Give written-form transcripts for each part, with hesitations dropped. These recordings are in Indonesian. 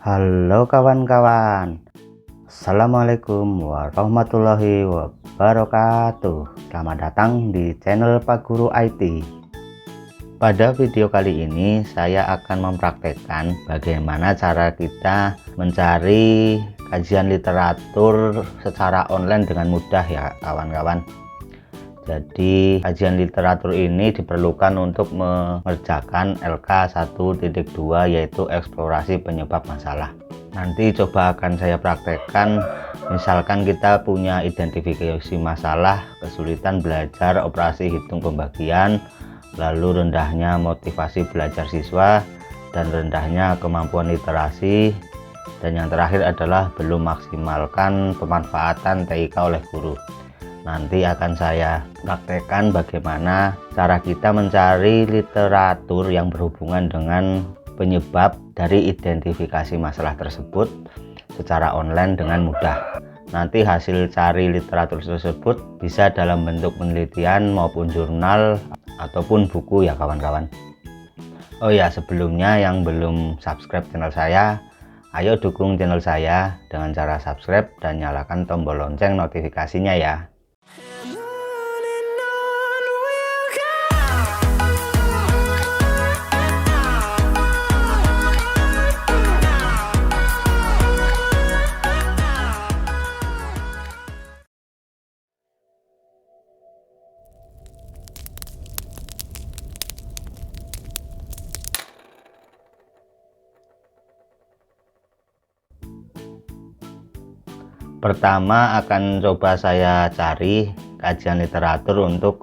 Halo kawan-kawan, Assalamualaikum warahmatullahi wabarakatuh. Selamat datang di channel Pak Guru IT. Pada video kali ini saya akan mempraktekkan bagaimana cara kita mencari kajian literatur secara online dengan mudah ya kawan-kawan. Jadi kajian literatur ini diperlukan untuk mengerjakan LK 1.2 yaitu eksplorasi penyebab masalah. Nanti coba akan saya praktekkan, misalkan kita punya identifikasi masalah, kesulitan belajar operasi hitung pembagian, lalu rendahnya motivasi belajar siswa, dan rendahnya kemampuan literasi, dan yang terakhir adalah belum maksimalkan pemanfaatan TIK oleh guru. Nanti akan saya praktekkan bagaimana cara kita mencari literatur yang berhubungan dengan penyebab dari identifikasi masalah tersebut secara online dengan mudah. Nanti hasil cari literatur tersebut bisa dalam bentuk penelitian maupun jurnal ataupun buku ya kawan-kawan. Oh ya, sebelumnya yang belum subscribe channel saya, ayo dukung channel saya dengan cara subscribe dan nyalakan tombol lonceng notifikasinya ya. Pertama akan coba saya cari kajian literatur untuk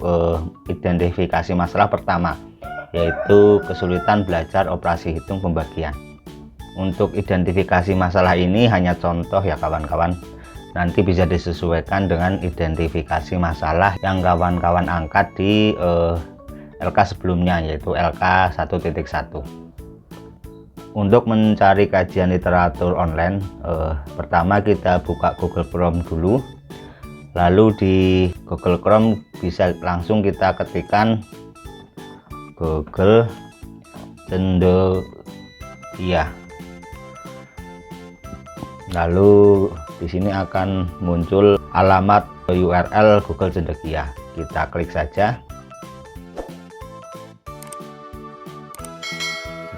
identifikasi masalah pertama, yaitu kesulitan belajar operasi hitung pembagian. Untuk identifikasi masalah ini hanya contoh ya kawan-kawan, nanti bisa disesuaikan dengan identifikasi masalah yang kawan-kawan angkat di LK sebelumnya, yaitu LK 1.1. Untuk mencari kajian literatur online, pertama kita buka Google Chrome dulu. Lalu di Google Chrome bisa langsung kita ketikkan Google Cendekia. Lalu di sini akan muncul alamat URL Google Cendekia. Kita klik saja.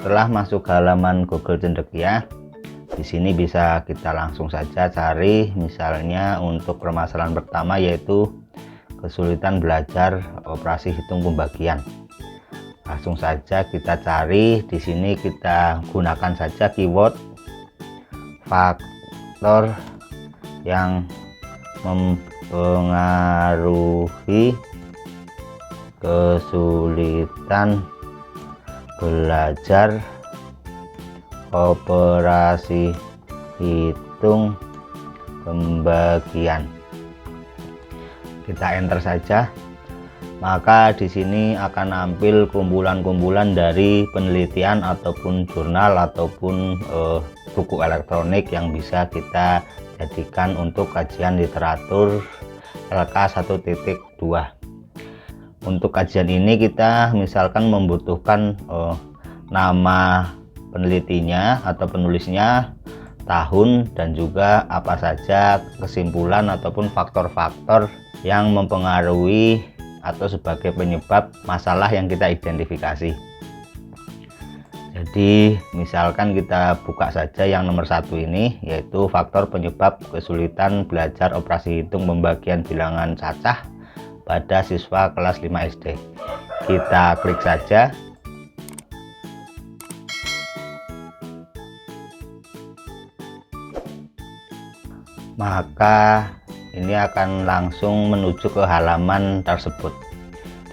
Setelah masuk ke halaman Google Cendekia, di sini bisa kita langsung saja cari, misalnya untuk permasalahan pertama yaitu kesulitan belajar operasi hitung pembagian. Langsung saja kita cari, di sini kita gunakan saja keyword faktor yang mempengaruhi kesulitan belajar operasi hitung pembagian. Kita enter saja, maka di sini akan nampil kumpulan-kumpulan dari penelitian ataupun jurnal ataupun buku elektronik yang bisa kita jadikan untuk kajian literatur LK 1.2. Untuk kajian ini kita misalkan membutuhkan nama penelitinya atau penulisnya, tahun, dan juga apa saja kesimpulan ataupun faktor-faktor yang mempengaruhi atau sebagai penyebab masalah yang kita identifikasi. Jadi misalkan kita buka saja yang nomor 1 ini, yaitu faktor penyebab kesulitan belajar operasi hitung pembagian bilangan cacah pada siswa kelas 5 SD. Kita klik saja. Maka ini akan langsung menuju ke halaman tersebut.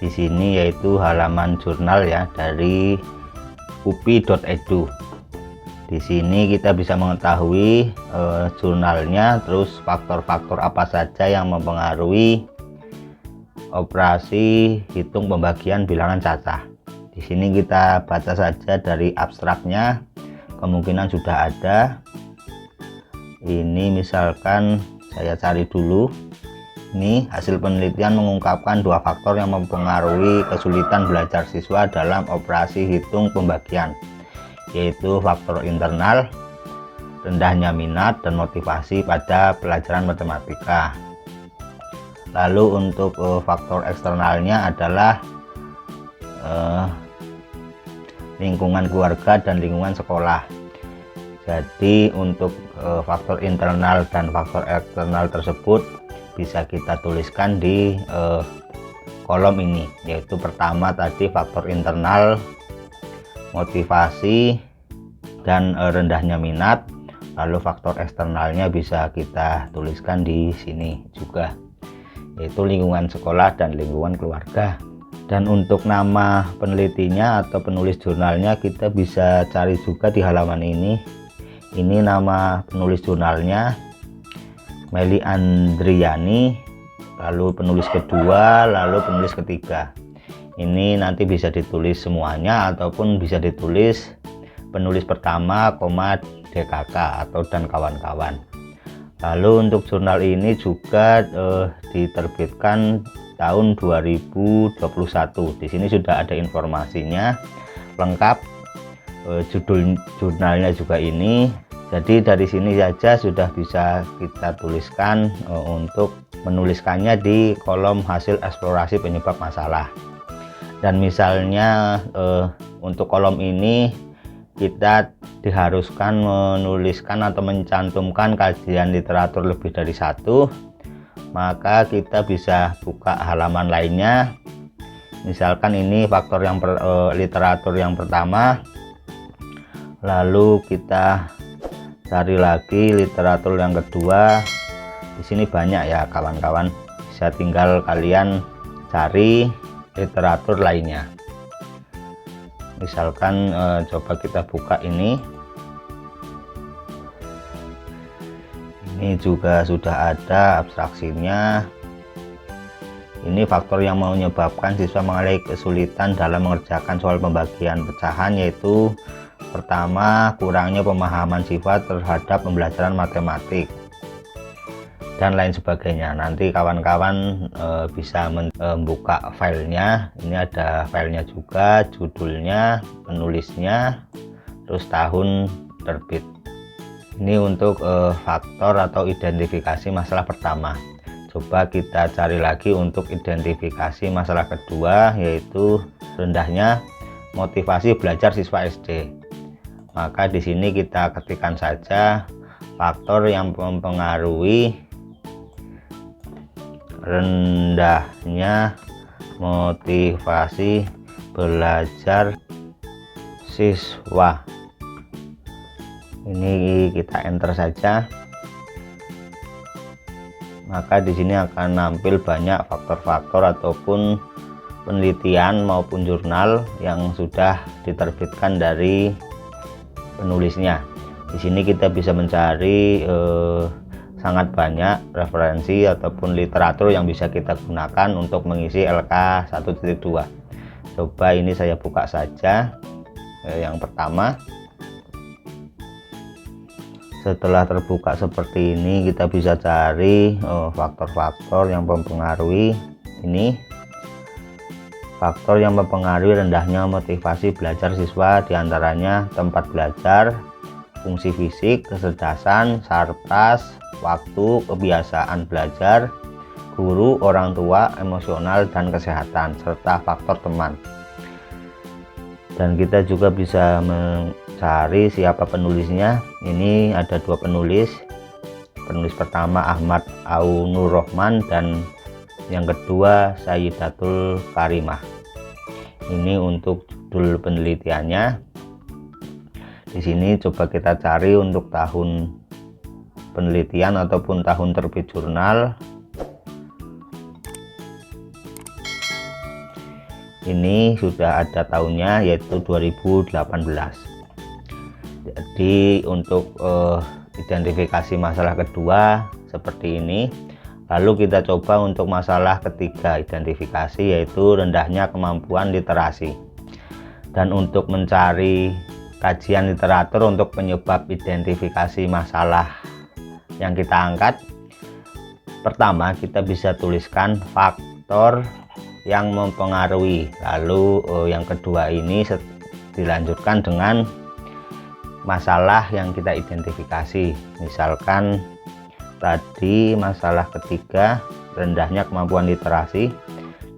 Di sini yaitu halaman jurnal ya dari upi.edu. Di sini kita bisa mengetahui jurnalnya, terus faktor-faktor apa saja yang mempengaruhi operasi hitung pembagian bilangan cacah. Di sini kita baca saja dari abstraknya, kemungkinan sudah ada. Ini misalkan saya cari dulu. Ini hasil penelitian mengungkapkan 2 faktor yang mempengaruhi kesulitan belajar siswa dalam operasi hitung pembagian, yaitu faktor internal rendahnya minat dan motivasi pada pelajaran matematika. Lalu untuk faktor eksternalnya adalah lingkungan keluarga dan lingkungan sekolah. Jadi untuk faktor internal dan faktor eksternal tersebut bisa kita tuliskan di kolom ini, yaitu pertama tadi faktor internal, motivasi dan rendahnya minat. Lalu faktor eksternalnya bisa kita tuliskan di sini juga, yaitu lingkungan sekolah dan lingkungan keluarga. Dan untuk nama penelitinya atau penulis jurnalnya kita bisa cari juga di halaman ini. Ini nama penulis jurnalnya Meli Andriani, lalu penulis kedua, lalu penulis ketiga. Ini nanti bisa ditulis semuanya ataupun bisa ditulis penulis pertama, DKK atau dan kawan-kawan. Lalu untuk jurnal ini juga diterbitkan tahun 2021. Di sini sudah ada informasinya lengkap, judul jurnalnya juga ini. Jadi dari sini saja sudah bisa kita tuliskan untuk menuliskannya di kolom hasil eksplorasi penyebab masalah. Dan misalnya untuk kolom ini kita diharuskan menuliskan atau mencantumkan kajian literatur lebih dari satu, maka kita bisa buka halaman lainnya. Misalkan ini faktor yang literatur yang pertama, lalu kita cari lagi literatur yang kedua. Di sini banyak ya kawan-kawan, bisa tinggal kalian cari literatur lainnya. Misalkan coba kita buka ini juga sudah ada abstraksinya. Ini faktor yang menyebabkan siswa mengalami kesulitan dalam mengerjakan soal pembagian pecahan, yaitu pertama, kurangnya pemahaman sifat terhadap pembelajaran matematik dan lain sebagainya. Nanti kawan-kawan bisa membuka filenya. Ini ada filenya juga, judulnya, penulisnya, terus tahun terbit. Ini untuk faktor atau identifikasi masalah pertama. Coba kita cari lagi untuk identifikasi masalah kedua, yaitu rendahnya motivasi belajar siswa SD. Maka di sini kita ketikkan saja faktor yang mempengaruhi rendahnya motivasi belajar siswa. Ini kita enter saja. Maka di sini akan nampil banyak faktor-faktor ataupun penelitian maupun jurnal yang sudah diterbitkan dari penulisnya. Di sini kita bisa mencari sangat banyak referensi ataupun literatur yang bisa kita gunakan untuk mengisi LK 1.2. Coba ini saya buka saja yang pertama. Setelah terbuka seperti ini, kita bisa cari faktor-faktor yang mempengaruhi ini. Faktor yang mempengaruhi rendahnya motivasi belajar siswa diantaranya tempat belajar, fungsi fisik, kecerdasan, sarkas, waktu, kebiasaan belajar, guru, orang tua, emosional, dan kesehatan, serta faktor teman. Dan kita juga bisa mencari siapa penulisnya. Ini ada dua penulis. Penulis pertama Ahmad Aunur Rahman dan yang kedua Sayyidatul Karimah. Ini untuk judul penelitiannya. Di sini coba kita cari untuk tahun penelitian ataupun tahun terbit jurnal. Ini sudah ada tahunnya, yaitu 2018. Jadi untuk identifikasi masalah kedua seperti ini. Lalu kita coba untuk masalah ketiga identifikasi, yaitu rendahnya kemampuan literasi. Dan untuk mencari kajian literatur untuk penyebab identifikasi masalah yang kita angkat, pertama kita bisa tuliskan faktor yang mempengaruhi. Lalu yang kedua ini dilanjutkan dengan masalah yang kita identifikasi. Misalkan tadi masalah ketiga, rendahnya kemampuan literasi.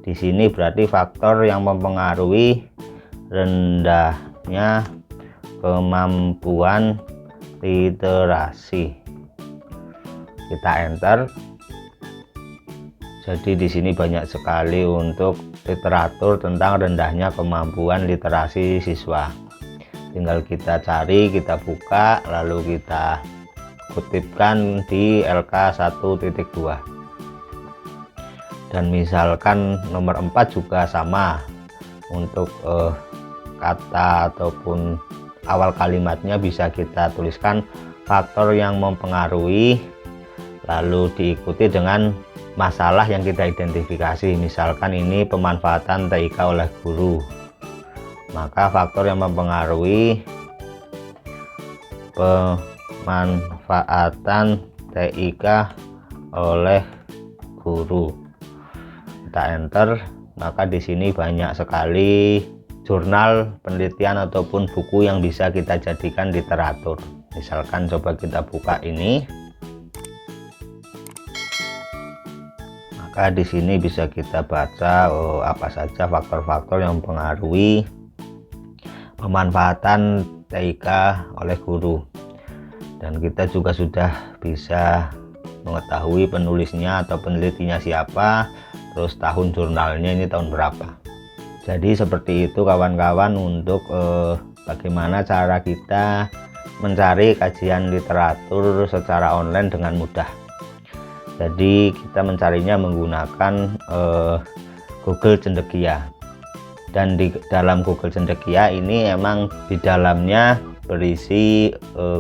Di sini berarti faktor yang mempengaruhi rendahnya kemampuan literasi. Kita enter. Jadi di sini banyak sekali untuk literatur tentang rendahnya kemampuan literasi siswa. Tinggal kita cari, kita buka, lalu kita kutipkan di LK 1.2. Dan misalkan nomor 4 juga sama, untuk kata ataupun awal kalimatnya bisa kita tuliskan faktor yang mempengaruhi, lalu diikuti dengan masalah yang kita identifikasi. Misalkan ini pemanfaatan TIK oleh guru, maka faktor yang mempengaruhi pemanfaatan TIK oleh guru. Kita enter, maka di sini banyak sekali jurnal, penelitian ataupun buku yang bisa kita jadikan literatur. Misalkan coba kita buka ini, maka di sini bisa kita baca apa saja faktor-faktor yang mempengaruhi pemanfaatan TIK oleh guru. Dan kita juga sudah bisa mengetahui penulisnya atau penelitinya siapa, terus tahun jurnalnya ini tahun berapa. Jadi seperti itu kawan-kawan untuk bagaimana cara kita mencari kajian literatur secara online dengan mudah. Jadi kita mencarinya menggunakan Google Cendekia. Dan di dalam Google Cendekia ini emang di dalamnya berisi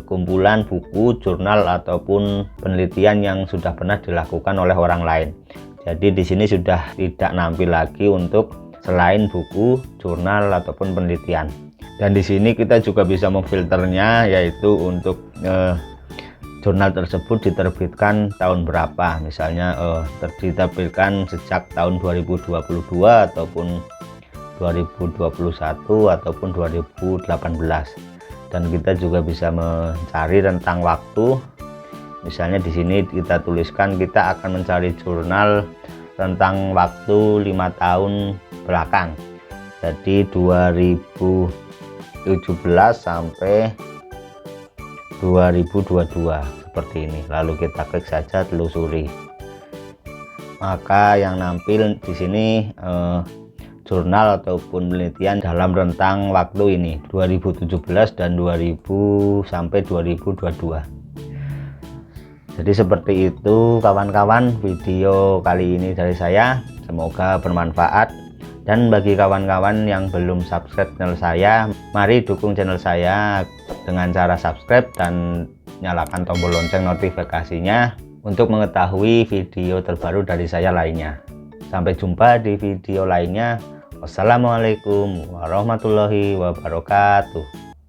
kumpulan buku, jurnal ataupun penelitian yang sudah pernah dilakukan oleh orang lain. Jadi di sini sudah tidak nampil lagi untuk selain buku, jurnal ataupun penelitian. Dan di sini kita juga bisa memfilternya, yaitu untuk jurnal tersebut diterbitkan tahun berapa. Misalnya diterbitkan sejak tahun 2022 ataupun 2021 ataupun 2018. Dan kita juga bisa mencari rentang waktu. Misalnya di sini kita tuliskan kita akan mencari jurnal rentang waktu 5 tahun belakang. Jadi 2017 sampai 2022 seperti ini. Lalu kita klik saja telusuri. Maka yang nampil di sini jurnal ataupun penelitian dalam rentang waktu ini 2017 dan 2000 sampai 2022. Jadi seperti itu kawan-kawan video kali ini dari saya, semoga bermanfaat. Dan bagi kawan-kawan yang belum subscribe channel saya, mari dukung channel saya dengan cara subscribe dan nyalakan tombol lonceng notifikasinya untuk mengetahui video terbaru dari saya lainnya. Sampai jumpa di video lainnya. Wassalamualaikum warahmatullahi wabarakatuh.